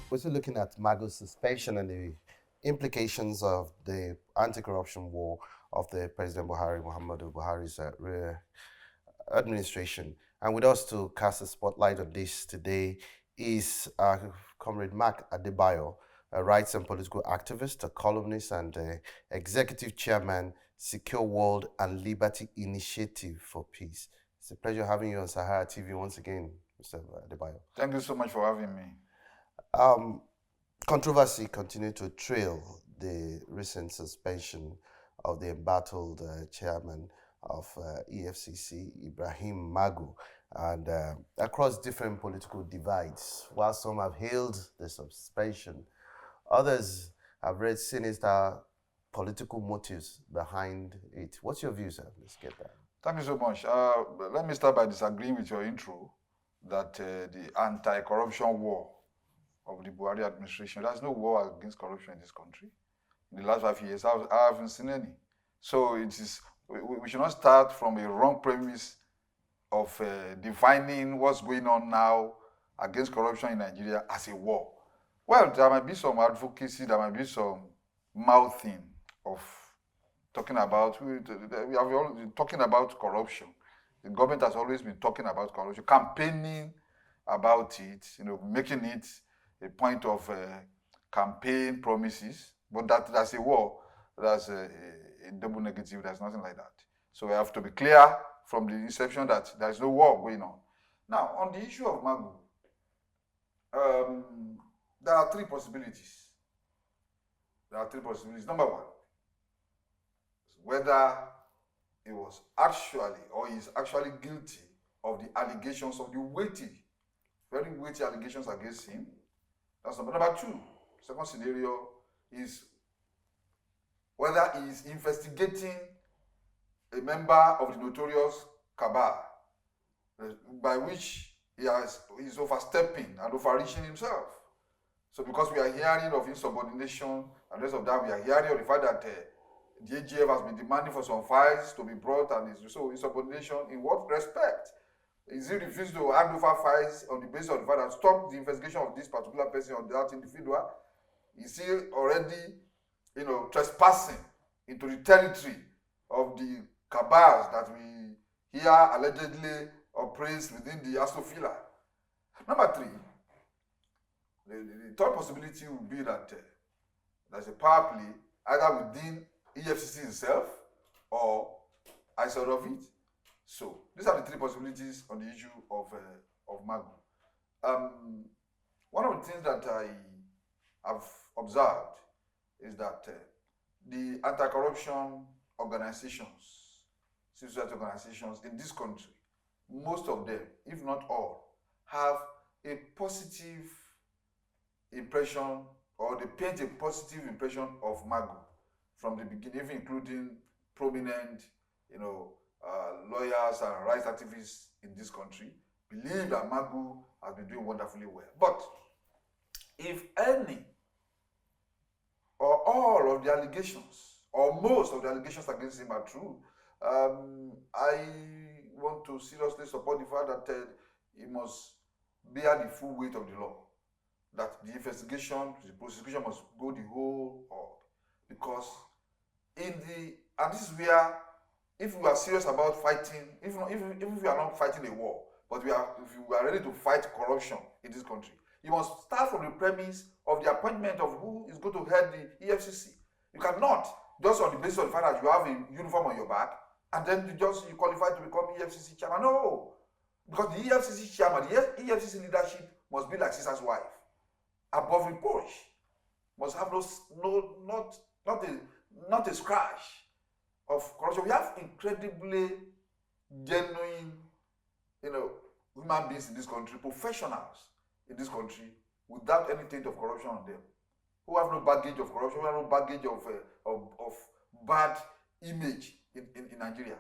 We're still looking at Magu's suspension and the implications of the anti-corruption war of the President Muhammadu Buhari's administration. And with us to cast a spotlight on this today is Comrade Mark Adebayo, a rights and political activist, a columnist, and executive chairman, Secure World and Liberty Initiative for Peace. It's a pleasure having you on Saharatv once again, Mr. Adebayo. Thank you so much for having me. Um, Controversy continued to trail the recent suspension of the embattled chairman of EFCC, Ibrahim Magu, and across different political divides. While some have hailed the suspension, others have read sinister political motives behind it. What's your view, sir? Let's get that. Thank you so much. Let me start by disagreeing with your intro that the anti-corruption war of the Buhari administration, there's no war against corruption in this country. In the last 5 years, I haven't seen any. So we should not start from a wrong premise of defining what's going on now against corruption in Nigeria as a war. Well, there might be some advocacy, there might be some mouthing of talking about, we have always been talking about corruption. The government has always been talking about corruption, campaigning about it, making it a point of campaign promises, but that's a war. That's a double negative. There's nothing like that. So we have to be clear from the inception that there is no war going on. Now, on the issue of Magu, there are three possibilities. Number one, whether he was actually or is actually guilty of the allegations of the very weighty allegations against him. That's number two. Second scenario is whether he is investigating a member of the notorious cabal by which he is overstepping and overreaching himself. So because we are hearing of insubordination and the rest of that, we are hearing of the fact that the AGF has been demanding for some files to be brought, and so insubordination in what respect? Is he refused to hand over files on the basis of the fact that stop the investigation of this particular person or that individual? Is he already, trespassing into the territory of the cabals that we hear allegedly operates within the Asofila? Number three, the third possibility would be that there's a power play either within EFCC itself or outside of it. So these are the three possibilities on the issue of Magu. One of the things that I have observed is that the anti-corruption organizations, civil society organizations in this country, most of them, if not all, have a positive impression, or they paint a positive impression of Magu from the beginning, even including prominent, lawyers and rights activists in this country believe that Magu has been doing wonderfully well. But if any or all of the allegations, or most of the allegations against him are true, I want to seriously support the fact that he must bear the full weight of the law. That the investigation, the prosecution must go the whole hog. Because and this is where, if we are serious about fighting, if we are not fighting a war, but if we are ready to fight corruption in this country, you must start from the premise of the appointment of who is going to head the EFCC. You cannot, just on the basis of the fact that you have a uniform on your back, and then you qualify to become EFCC chairman. No, because the EFCC chairman, the EFCC leadership must be like Caesar's wife, above reproach, must have not a scratch of corruption. We have incredibly genuine, human beings in this country, professionals in this country, without any taint of corruption on them, who have no baggage of corruption, who have no baggage of bad image in Nigeria.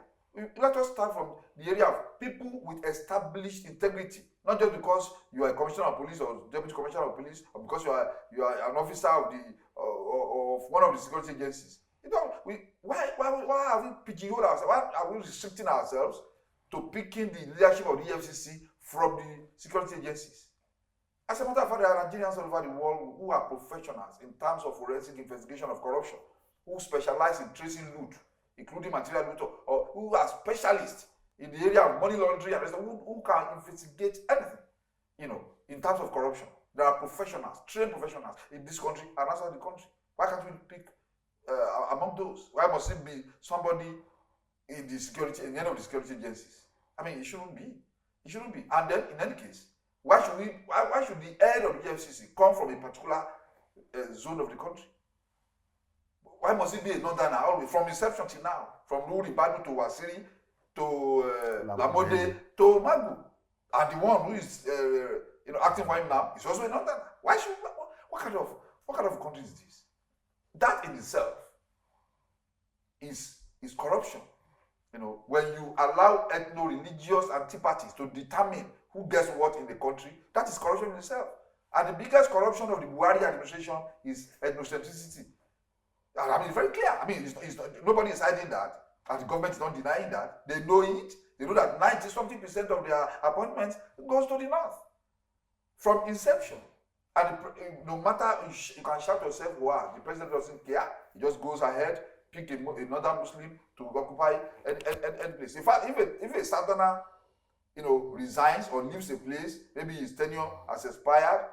Let us start from the area of people with established integrity, not just because you are a commissioner of police or deputy commissioner of police, or because you are an officer of one of the security agencies. Why are we pigeonholing ourselves? Why are we restricting ourselves to picking the leadership of the EFCC from the security agencies? As a matter of fact, there are Nigerians all over the world who are professionals in terms of forensic investigation of corruption, who specialize in tracing loot, including material loot, or who are specialists in the area of money laundering and who can investigate anything, in terms of corruption. There are professionals, trained professionals in this country and outside the country. Why can't we pick among those? Why must it be somebody in the end of the security agencies? I mean, it shouldn't be. It shouldn't be. And then, in any case, why should the head of the EFCC come from a particular zone of the country? Why must it be a northerner always, from inception till now, from Luri Badu to Wasiri to Lamode to Magu, and the one who is acting for him now is also a northerner? What kind of country is this? That in itself is corruption. When you allow ethno-religious antipathies to determine who gets what in the country, that is corruption in itself. And the biggest corruption of the Buhari administration is ethnocentricity. I mean, it's very clear. I mean, nobody is hiding that, and the government is not denying that. They know it. They know that 90-something% of their appointments goes to the north from inception. And no matter, you can shout yourself, wow, the president doesn't care. He just goes ahead, pick another Muslim to occupy any place. In fact, if a southerner, resigns or leaves a place, maybe his tenure has expired,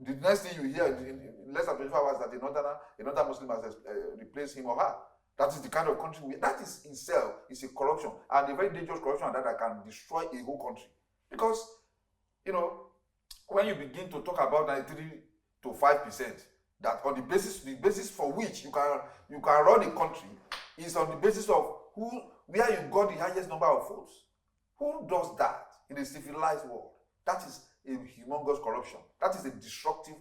the next thing you hear in less than 24 hours that another Muslim has replaced him or her. That is the kind of country that is itself is a corruption, and a very dangerous corruption that can destroy a whole country. Because, when you begin to talk about 93 to 5%, that on the basis for which you can run a country is on the basis of where you got the highest number of votes. Who does that in a civilized world? That is a humongous corruption. That is a destructive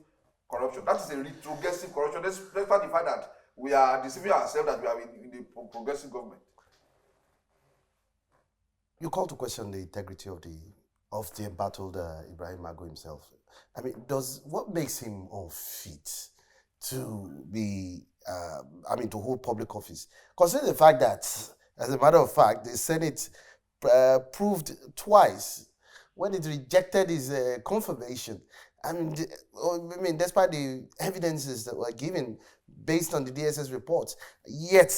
corruption. That is a retrogressive corruption. Despite the fact that we are deceiving ourselves that we are in a progressive government. You call to question the integrity of the embattled Ibrahim Magu himself. I mean, what makes him unfit to be, to hold public office? Considering the fact that, as a matter of fact, the Senate proved twice when it rejected his confirmation. Despite the evidences that were given based on the DSS reports, yet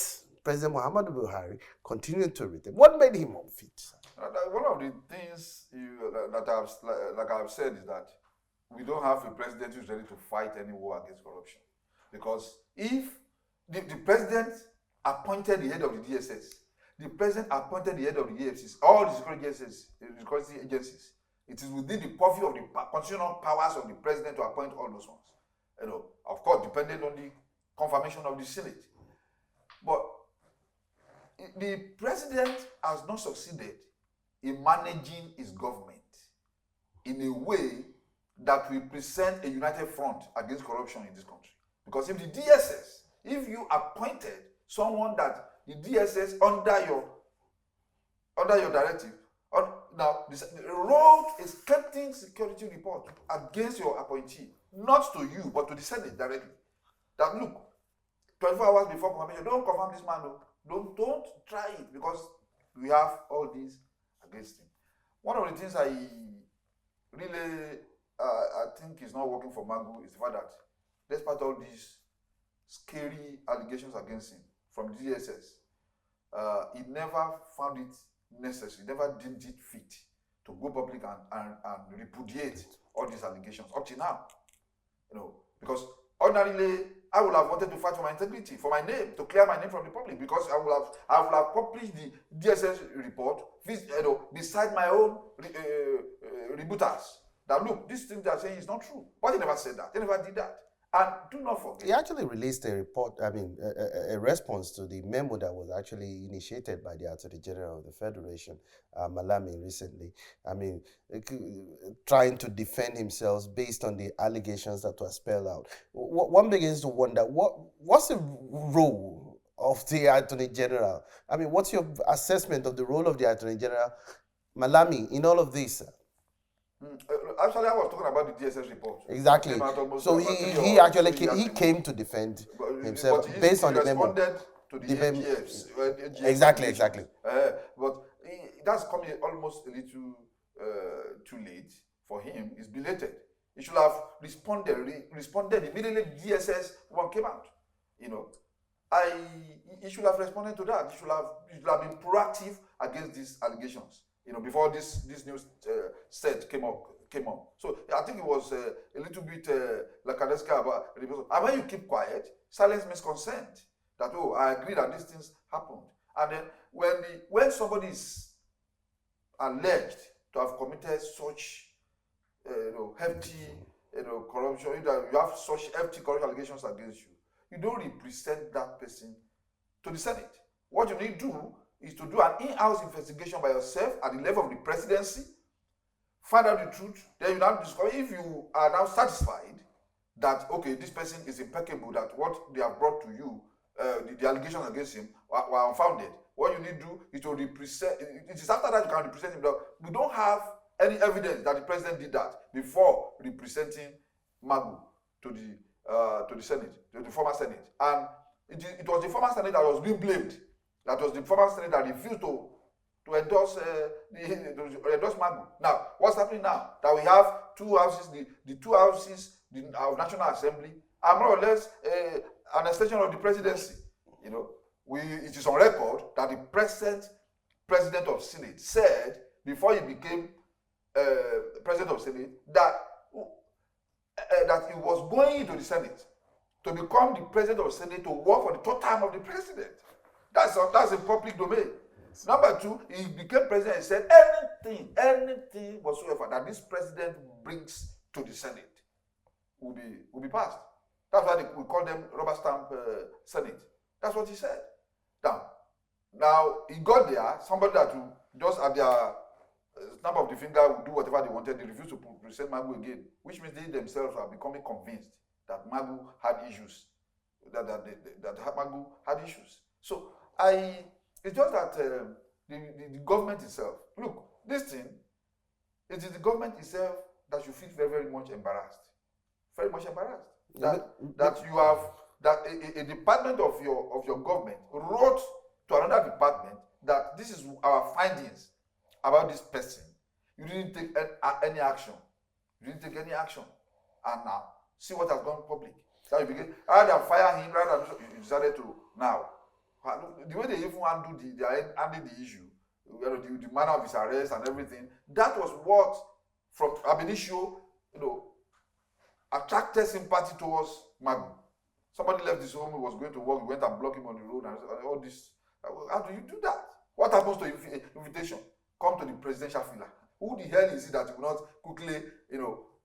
President Muhammadu Buhari continued to retain. What made him unfit? One of the things that I've said is that we don't have a president who's ready to fight any war against corruption. Because if the president appointed the head of the DSS, the president appointed the head of the EFCC, all the security agencies, it is within the purview of the constitutional powers of the president to appoint all those ones. Of course, depending on the confirmation of the Senate. But the president has not succeeded in managing his government in a way that will present a united front against corruption in this country. Because if you appointed someone that the DSS under your directive, now wrote a scathing security report against your appointee, not to you, but to the Senate directly. That look, 24 hours before confirmation, don't confirm this man, no. Don't try it, because we have all these against him. One of the things I really I think is not working for Magu is the fact that despite all these scary allegations against him from the DSS, he never found it necessary, never deemed it fit to go public and repudiate all these allegations up to now. Because ordinarily I would have wanted to fight for my integrity, for my name, to clear my name from the public, because I would have published the DSS report beside my own rebuttals. That look, this thing they are saying is not true. But they never said that. They never did that. And do not forget. He actually released a report, a response to the memo that was actually initiated by the Attorney General of the Federation, Malami, recently. Trying to defend himself based on the allegations that were spelled out. One begins to wonder, what's the role of the Attorney General? What's your assessment of the role of the Attorney General, Malami, in all of this? Actually, I was talking about the DSS report. Exactly. So he came to defend himself based on the memo. Responded to the AGFs. Exactly. But that's coming almost a little too late for him. It's belated. He should have responded immediately. DSS one came out. He should have responded to that. He should have been proactive against these allegations. Before this news set came up. So I think it was a little bit lackadaisical about. And when you keep quiet, silence means consent. That I agree that these things happened. And then when somebody is alleged to have committed such hefty corruption, you have such hefty corruption allegations against you, you don't represent that person to the Senate. What you need to do is to do an in-house investigation by yourself at the level of the presidency, find out the truth, then you now discover if you are now satisfied that, okay, this person is impeccable, that what they have brought to you, the allegations against him were unfounded. What you need to do is to represent, it is after that you can represent him. We don't have any evidence that the president did that before representing Magu to the Senate, to the former Senate. And it was the former Senate that was being blamed. That was the former Senate that refused to endorse endorse Magu. Now, what's happening now? That we have two houses, the two houses of National Assembly are more or less an extension of the presidency. It is on record that the present president of Senate said before he became president of Senate that he was going into the Senate to become the president of Senate to work for the third time of the president. That's a public domain. Number two, he became president and said anything whatsoever that this president brings to the Senate will be passed. That's why we call them rubber stamp Senate. That's what he said. Now he got there, somebody that will just at their snap of the finger would do whatever they wanted. They refused to present Magu again, which means they themselves are becoming convinced that Magu had issues. That Magu had issues. So it's just that the government itself. Look, this thing, it is the government itself that should feel very, very much embarrassed. Very much embarrassed. That a department of your government wrote to another department that this is our findings about this person. You didn't take any action. And now, see what has gone public. That you begin, rather than fire him, rather than you decided to now. The way they even handled the issue, the manner of his arrest and everything, that was what, from Abedisho, attracted sympathy towards Magu. Somebody left his home, he was going to work, he went and blocked him on the road, and all this. How do you do that? What happens to invitation? Come to the presidential villa. Who the hell is it that will not quickly,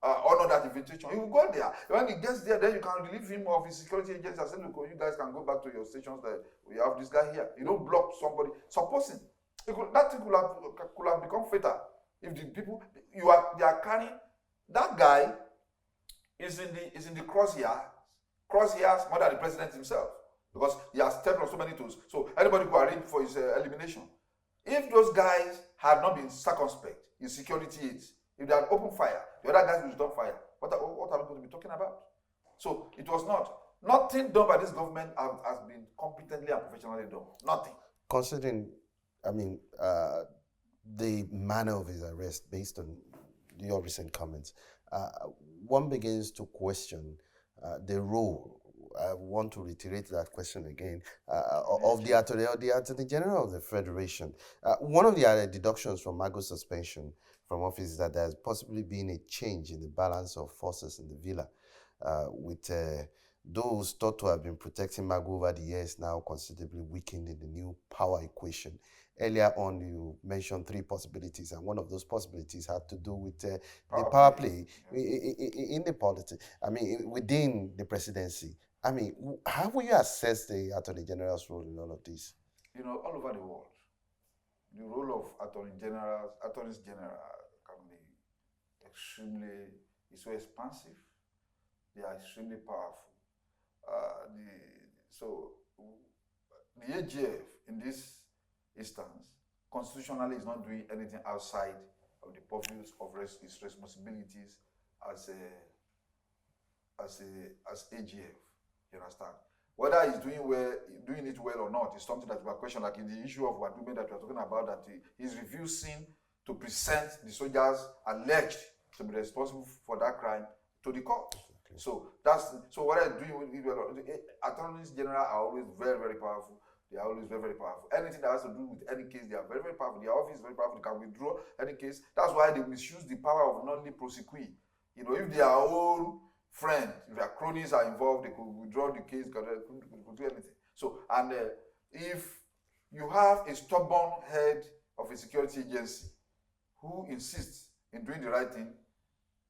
honor that invitation? He will go there. When he gets there, then you can relieve him of his security agents and say, look, you guys can go back to your stations. That we have this guy here. You don't block somebody. Supposing that thing could have become fatal if the people they are carrying that guy is in the crosshairs more than the president himself, because he has stepped on so many toes. So anybody could arrange for his elimination. If those guys had not been circumspect, his security aides, if they had opened fire, the other guys would don't fire. What are we going to be talking about? So it was nothing done by this government has been competently and professionally done. Nothing. Considering, the manner of his arrest, based on your recent comments, one begins to question the role. I want to reiterate that question again, of the Attorney General of the Federation. One of the deductions from Magu's suspension from office is that there has possibly been a change in the balance of forces in the villa, with those thought to have been protecting Magu over the years now considerably weakened in the new power equation. Earlier on, you mentioned three possibilities, and one of those possibilities had to do with the power play in the politics. Within the presidency. How will you assess the Attorney General's role in all of this? All over the world, the role of attorneys general can be it's so expansive. They are extremely powerful. The AGF in this instance, constitutionally, is not doing anything outside of the purviews of its responsibilities as AGF. You understand? Whether he's doing it well or not is something that we are questioning. Like in the issue of Wadume that we are talking about, that he's refusing to present the soldiers alleged to be responsible for that crime to the court. So what I'm doing with the attorneys general are always very, very powerful. They are always very, very powerful. Anything that has to do with any case, they are very, very powerful. Their office is very powerful. They can withdraw any case. That's why they misuse the power of non-li prosequi. You know, if their own friend, if their cronies are involved, they could withdraw the case, could do anything. So, and if you have a stubborn head of a security agency who insists in doing the right thing,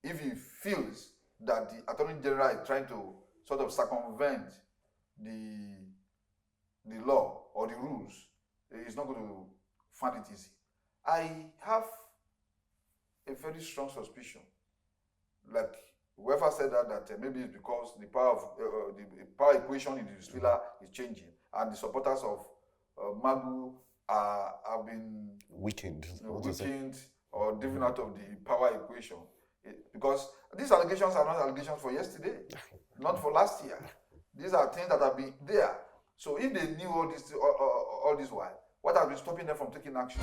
if he feels that the Attorney General is trying to sort of circumvent the law or the rules, he's not going to find it easy. I have a very strong suspicion, like whoever said that maybe it's because the power of the power equation in the Venezuela is changing, and the supporters of Magu have been weakened or driven out of the power equation. Because these allegations are not allegations for yesterday, not for last year. These are things that have been there. So if they knew all this while, what has been stopping them from taking action?